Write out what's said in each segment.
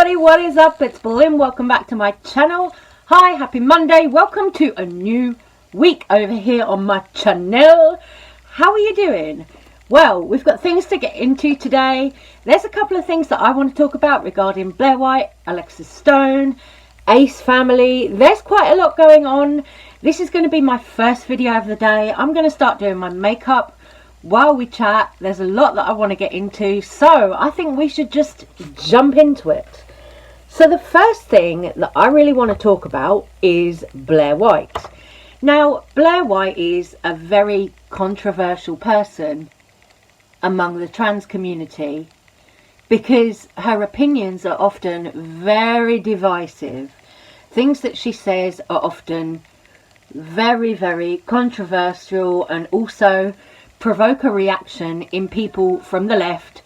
everybody, what is up? It's Blaire. Welcome back to my channel. Hi, happy Monday. Welcome to a new week over here on my channel. How are you doing? Well, we've got things to get into today. There's a couple of things that I want to talk about regarding Blaire White, Alexis Stone, Ace family. There's quite a lot going on. This is going to be my first video of the day. I'm going to start doing my makeup while we chat. There's a lot that I want to get into, so I think we should just jump into it. So the first thing that I really want to talk about is Blaire White. Now, Blaire White is a very controversial person among the trans community because her opinions are often very divisive. Things that she says are often very, very controversial and also provoke a reaction in people from the left.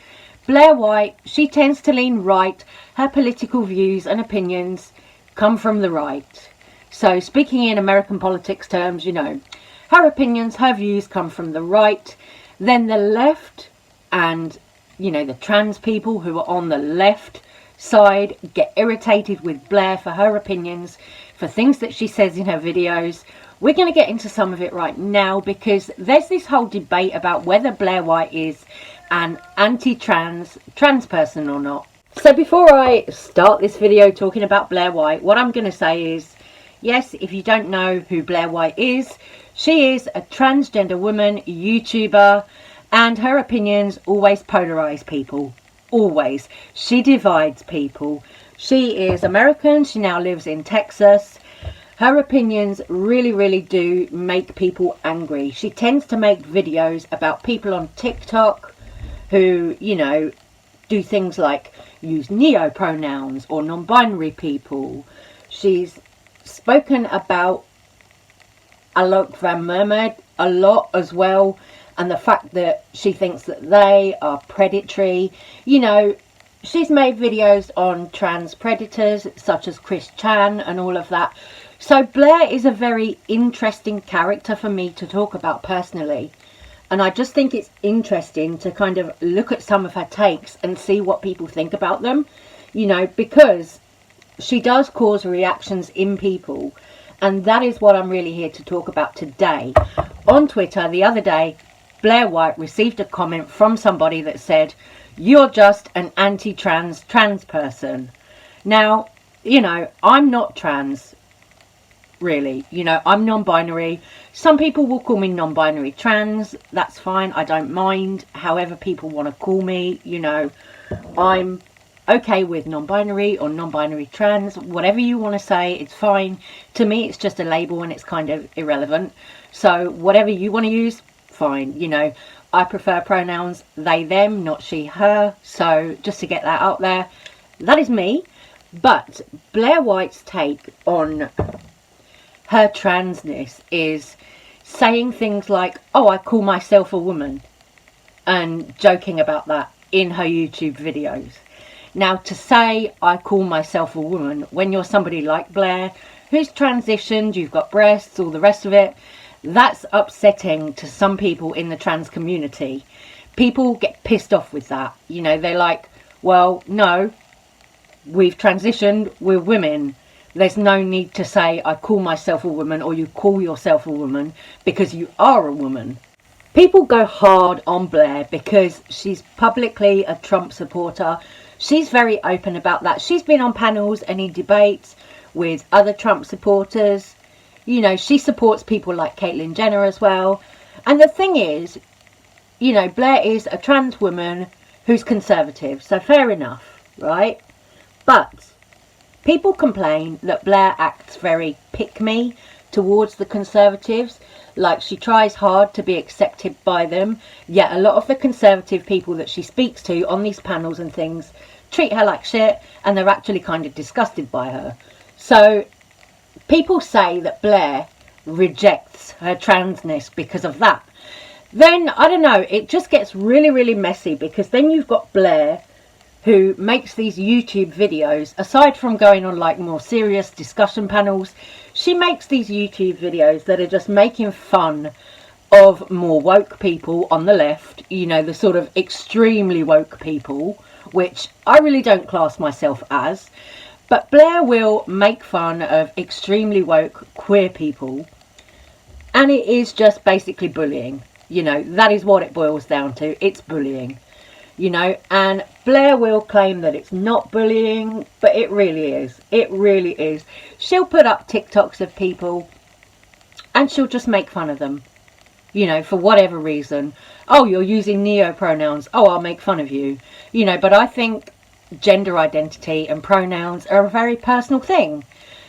Blaire White, she tends to lean right. Her political views and opinions come from the right. So speaking in American politics terms, you know, her opinions, her views come from the right. Then the left and, you know, the trans people who are on the left side get irritated with Blaire for her opinions, for things that she says in her videos. We're going to get into some of it right now because there's this whole debate about whether Blaire White is an anti-trans person or not. So before I start this video talking about Blaire White, what I'm going to say is, yes, if you don't know who Blaire White is, she is a transgender woman, YouTuber, and her opinions always polarize people. Always. She divides people. She is American. She now lives in Texas. Her opinions really do make people angry. She tends to make videos about people on TikTok who, you know, do things like use neo-pronouns or non-binary people. She's spoken about Alok Van Mermaid a lot as well, and the fact that she thinks that they are predatory. You know, she's made videos on trans predators such as Chris Chan and all of that. So Blaire is a very interesting character for me to talk about personally. And I just think it's interesting to kind of look at some of her takes and see what people think about them. You know, because she does cause reactions in people. And that is what I'm really here to talk about today. On Twitter the other day, Blaire White received a comment from somebody that said, "You're just an anti-trans person." Now, you know, I'm not trans. Really, you know, I'm non-binary. Some people will call me non-binary trans. That's fine, I don't mind. However people want to call me, you know, I'm okay with non-binary or non-binary trans. Whatever you want to say, it's fine. To me, it's just a label and it's kind of irrelevant. So whatever you want to use, fine. You know, I prefer pronouns they, them, not she, her. So just to get that out there, that is me. But Blaire White's take on her transness is saying things like, "Oh, I call myself a woman," and joking about that in her YouTube videos. Now, to say I call myself a woman when you're somebody like Blaire who's transitioned, you've got breasts, all the rest of it, that's upsetting to some people in the trans community. People get pissed off with that. You know, they're like, well, no, we've transitioned, we're women. There's no need to say I call myself a woman or you call yourself a woman because you are a woman. People go hard on Blaire because she's publicly a Trump supporter. She's very open about that. She's been on panels and in debates with other Trump supporters. You know, she supports people like Caitlyn Jenner as well. And the thing is, you know, Blaire is a trans woman who's conservative. So fair enough, right? But people complain that Blaire acts very pick-me towards the conservatives, like she tries hard to be accepted by them, yet a lot of the conservative people that she speaks to on these panels and things treat her like shit, and they're actually kind of disgusted by her. So people say that Blaire rejects her transness because of that. Then, I don't know, it just gets really messy because then you've got Blaire who makes these YouTube videos. Aside from going on like more serious discussion panels, she makes these YouTube videos that are just making fun of more woke people on the left, you know, the sort of extremely woke people which I really don't class myself as. But Blaire will make fun of extremely woke queer people, and it is just basically bullying. You know, that is what it boils down to. It's bullying. You know, and Blaire will claim that it's not bullying, but it really is. It really is. She'll put up TikToks of people and she'll just make fun of them, you know, for whatever reason. Oh, you're using neo pronouns. Oh, I'll make fun of you. You know, but I think gender identity and pronouns are a very personal thing.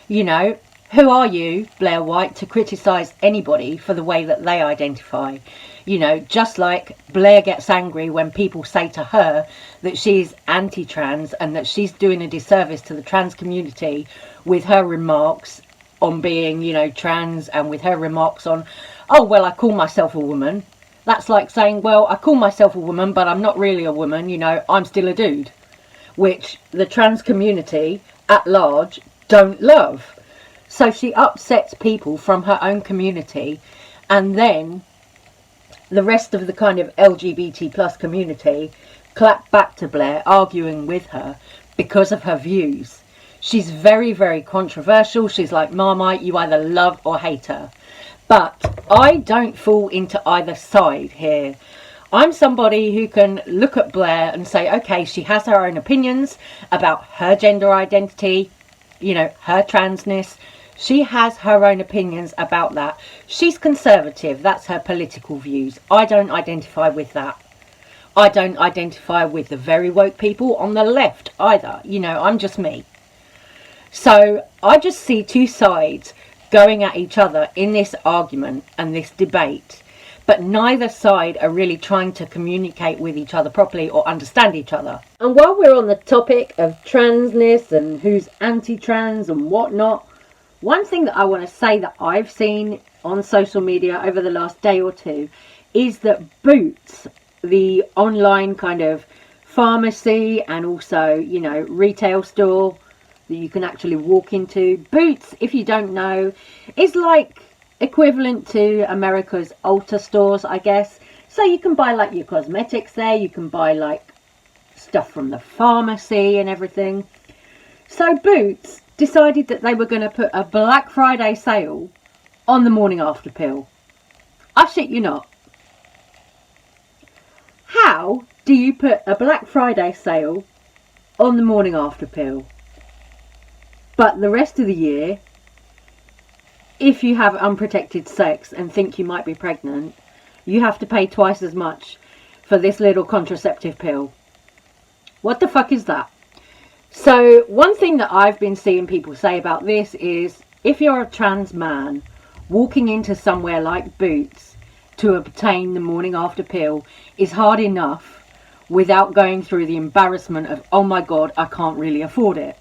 You know, who are you, Blaire White, to criticise anybody for the way that they identify? You know, just like Blaire gets angry when people say to her that she's anti-trans and that she's doing a disservice to the trans community with her remarks on being, you know, trans, and with her remarks on, oh, well, I call myself a woman. That's like saying, well, I call myself a woman, but I'm not really a woman, you know, I'm still a dude. Which the trans community at large don't love. So she upsets people from her own community, and then the rest of the kind of LGBT plus community clap back to Blaire, arguing with her because of her views. She's very, very controversial. She's like Marmite, you either love or hate her. But I don't fall into either side here. I'm somebody who can look at Blaire and say, okay, she has her own opinions about her gender identity, you know, her transness. She has her own opinions about that. She's conservative. That's her political views. I don't identify with that. I don't identify with the very woke people on the left either. You know, I'm just me. So I just see two sides going at each other in this argument and this debate. But neither side are really trying to communicate with each other properly or understand each other. And while we're on the topic of transness and who's anti-trans and whatnot, one thing that I want to say that I've seen on social media over the last day or two is that Boots, the online kind of pharmacy and also, you know, retail store that you can actually walk into. Boots, if you don't know, is like equivalent to America's Ulta stores, I guess. So you can buy like your cosmetics there, you can buy like stuff from the pharmacy and everything. So Boots decided that they were going to put a Black Friday sale on the morning after pill. I shit you not. How do you put a Black Friday sale on the morning after pill? But the rest of the year, if you have unprotected sex and think you might be pregnant, you have to pay twice as much for this little contraceptive pill. What the fuck is that? So one thing that I've been seeing people say about this is, if you're a trans man walking into somewhere like Boots to obtain the morning after pill is hard enough without going through the embarrassment of, oh my god, I can't really afford it.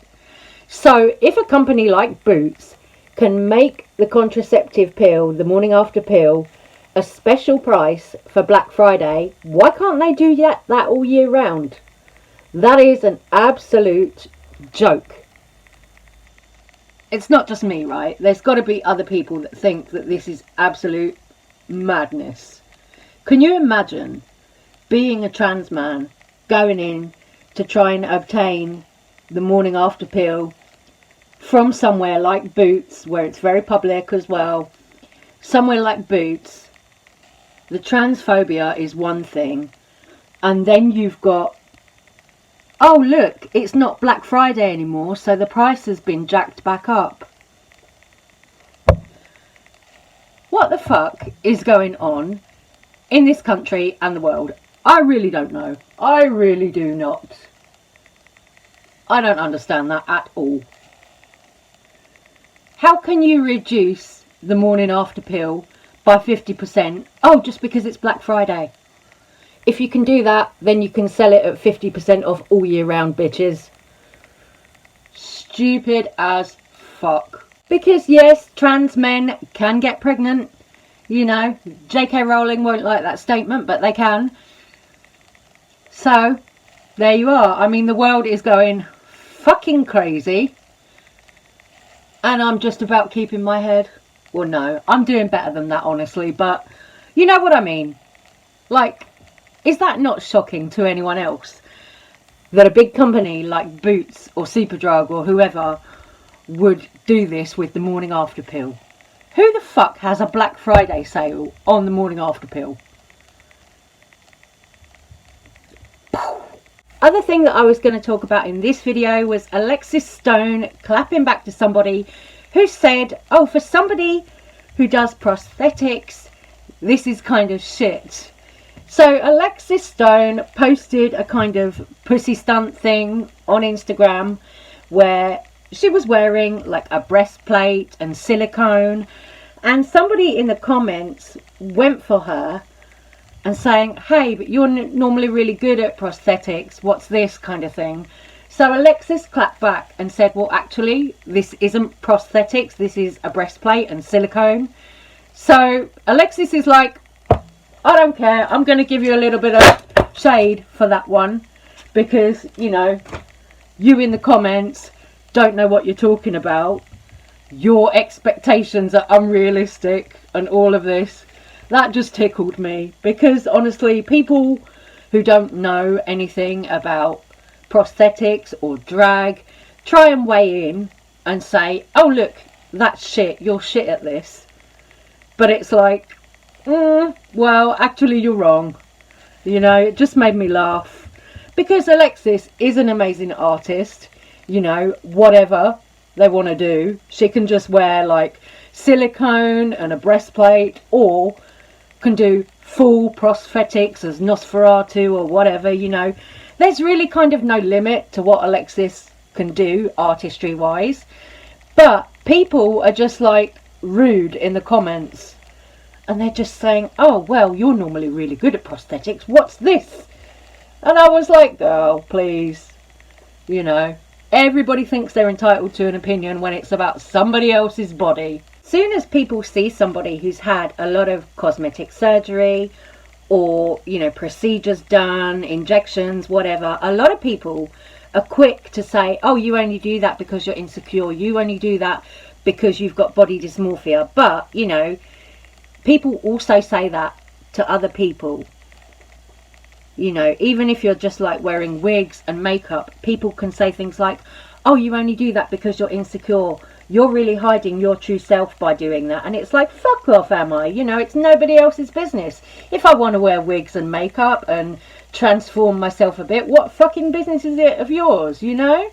So if a company like Boots can make the contraceptive pill, the morning after pill, a special price for Black Friday, why can't they do that all year round? That is an absolute joke. It's not just me, right? There's got to be other people that think that this is absolute madness. Can you imagine being a trans man going in to try and obtain the morning after pill from somewhere like Boots, where it's very public as well? Somewhere like Boots, the transphobia is one thing, and then you've got, oh look, it's not Black Friday anymore, so the price has been jacked back up. What the fuck is going on in this country and the world? I really don't know. I really do not. I don't understand that at all. How can you reduce the morning after pill by 50%? Oh, just because it's Black Friday. If you can do that, then you can sell it at 50% off all year round, bitches. Stupid as fuck. Because yes, trans men can get pregnant. You know, J.K. Rowling won't like that statement, but they can. So, there you are. I mean, the world is going fucking crazy. And I'm just about keeping my head. Well, no, I'm doing better than that, honestly. But, you know what I mean. Like, is that not shocking to anyone else? that a big company like Boots or Superdrug or whoever would do this with the morning after pill. Who the fuck has a Black Friday sale on the morning after pill? Other thing that I was going to talk about in this video was Alexis Stone clapping back to somebody who said, oh, for somebody who does prosthetics, this is kind of shit. So Alexis Stone posted a kind of pussy stunt thing on Instagram where she was wearing like a breastplate and silicone, and somebody in the comments went for her and saying, hey, but you're normally really good at prosthetics, what's this kind of thing. So Alexis clapped back and said, well, actually, this isn't prosthetics, this is a breastplate and silicone. So Alexis is like, I don't care, I'm going to give you a little bit of shade for that one, because, you know, you in the comments don't know what you're talking about. Your expectations are unrealistic and all of this. That just tickled me, because honestly, people who don't know anything about prosthetics or drag try and weigh in and say, oh look, that's shit, you're shit at this. But it's like, well, actually you're wrong. You know, it just made me laugh, because Alexis is an amazing artist. You know, whatever they want to do, she can just wear like silicone and a breastplate, or can do full prosthetics as Nosferatu or whatever. You know, there's really kind of no limit to what Alexis can do artistry wise. But people are just like rude in the comments, and they're just saying, oh well, you're normally really good at prosthetics, what's this? And I was like, girl, please. You know, everybody thinks they're entitled to an opinion when it's about somebody else's body. Soon as people see somebody who's had a lot of cosmetic surgery or, you know, procedures done, injections, whatever, a lot of people are quick to say, oh, you only do that because you're insecure, you only do that because you've got body dysmorphia. But, you know, people also say that to other people. You know, even if you're just like wearing wigs and makeup, people can say things like, oh, you only do that because you're insecure, you're really hiding your true self by doing that. And it's like, fuck off, am I? You know, it's nobody else's business. If I want to wear wigs and makeup and transform myself a bit, what fucking business is it of yours, you know?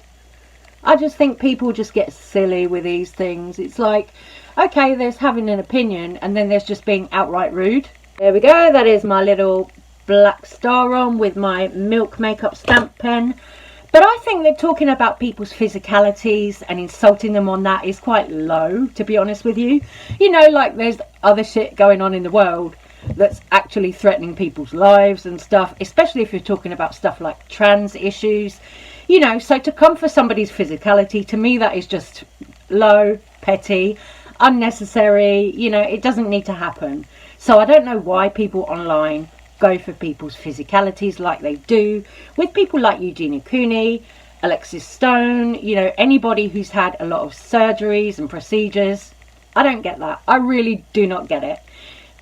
I just think people just get silly with these things. It's like, okay, there's having an opinion, and then there's just being outright rude. There we go, that is my little black star on with my milk makeup stamp pen. But I think that talking about people's physicalities and insulting them on that is quite low, to be honest with you. You know, like there's other shit going on in the world that's actually threatening people's lives and stuff, especially if you're talking about stuff like trans issues. You know, so to come for somebody's physicality, to me that is just low, petty, unnecessary. You know, it doesn't need to happen. So I don't know why people online go for people's physicalities like they do with people like Eugenia Cooney, Alexis Stone, you know, anybody who's had a lot of surgeries and procedures. I don't get that. I really do not get it.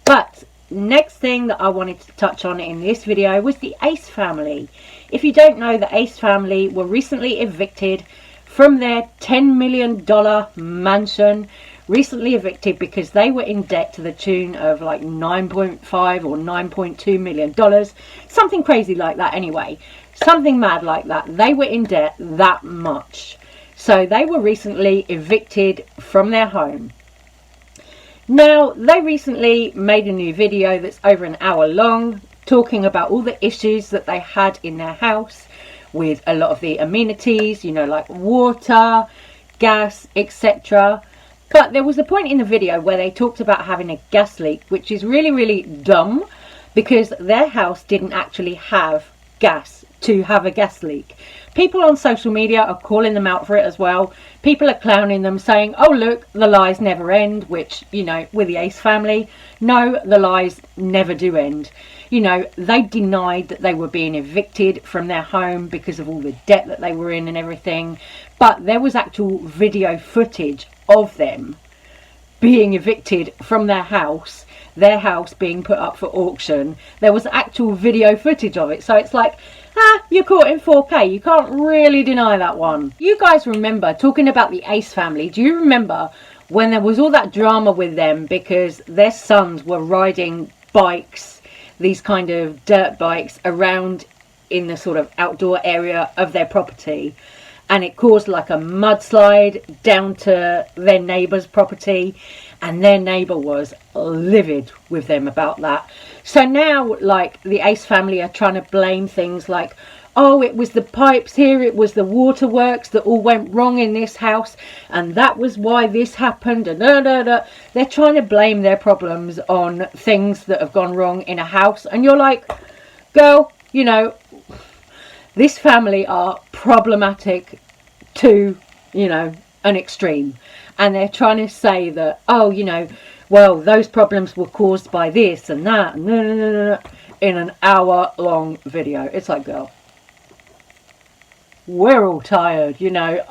But next thing that I wanted to touch on in this video was the Ace family. If you don't know, the Ace family were recently evicted from their $10 million mansion. Recently evicted because they were in debt to the tune of like $9.5 or $9.2 million. Something crazy like that anyway. Something mad like that. They were in debt that much. So they were recently evicted from their home. Now, they recently made a new video that's over an hour long, talking about all the issues that they had in their house with a lot of the amenities, you know, like water, gas, etc. But there was a point in the video where they talked about having a gas leak, which is really, really dumb, because their house didn't actually have gas to have a gas leak. People on social media are calling them out for it as well. People are clowning them, saying, oh look, the lies never end, which, you know, with the Ace family, no, the lies never do end. You know, they denied that they were being evicted from their home because of all the debt that they were in and everything. But there was actual video footage of them being evicted from their house being put up for auction. There was actual video footage of it. So it's like, You're caught in 4K. You can't really deny that one. You guys remember, talking about the Ace family, do you remember when there was all that drama with them because their sons were riding bikes, these kind of dirt bikes, around in the sort of outdoor area of their property, and it caused like a mudslide down to their neighbour's property, and their neighbour was livid with them about that. So now, like, the Ace family are trying to blame things like, oh, it was the pipes here, it was the waterworks that all went wrong in this house, and that was why this happened, and they're trying to blame their problems on things that have gone wrong in a house. And you're like, girl, you know, this family are problematic to, you know, an extreme. And they're trying to say that, oh, you know, well, those problems were caused by this and that, in an hour-long video. It's like, girl, we're all tired, you know.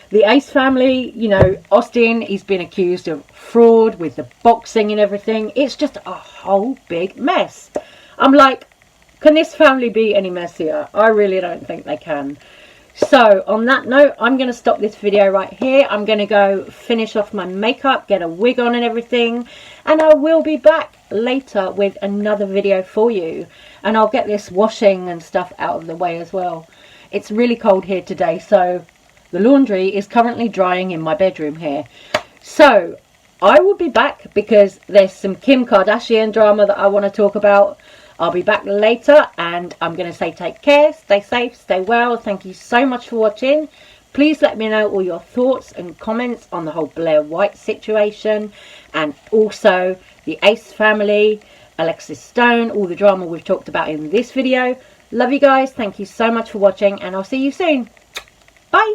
The Ace family, you know, Austin, he's been accused of fraud with the boxing and everything. It's just a whole big mess. I'm like, can this family be any messier? I really don't think they can. So on that note, I'm going to stop this video right here. I'm going to go finish off my makeup, get a wig on and everything, and I will be back later with another video for you. And I'll get this washing and stuff out of the way as well. It's really cold here today, so the laundry is currently drying in my bedroom here. So I will be back because there's some Kim Kardashian drama that I want to talk about. I'll be back later, and I'm going to say take care, stay safe, stay well. Thank you so much for watching. Please let me know all your thoughts and comments on the whole Blaire White situation, and also the Ace family, Alexis Stone, all the drama we've talked about in this video. Love you guys. Thank you so much for watching, and I'll see you soon. Bye.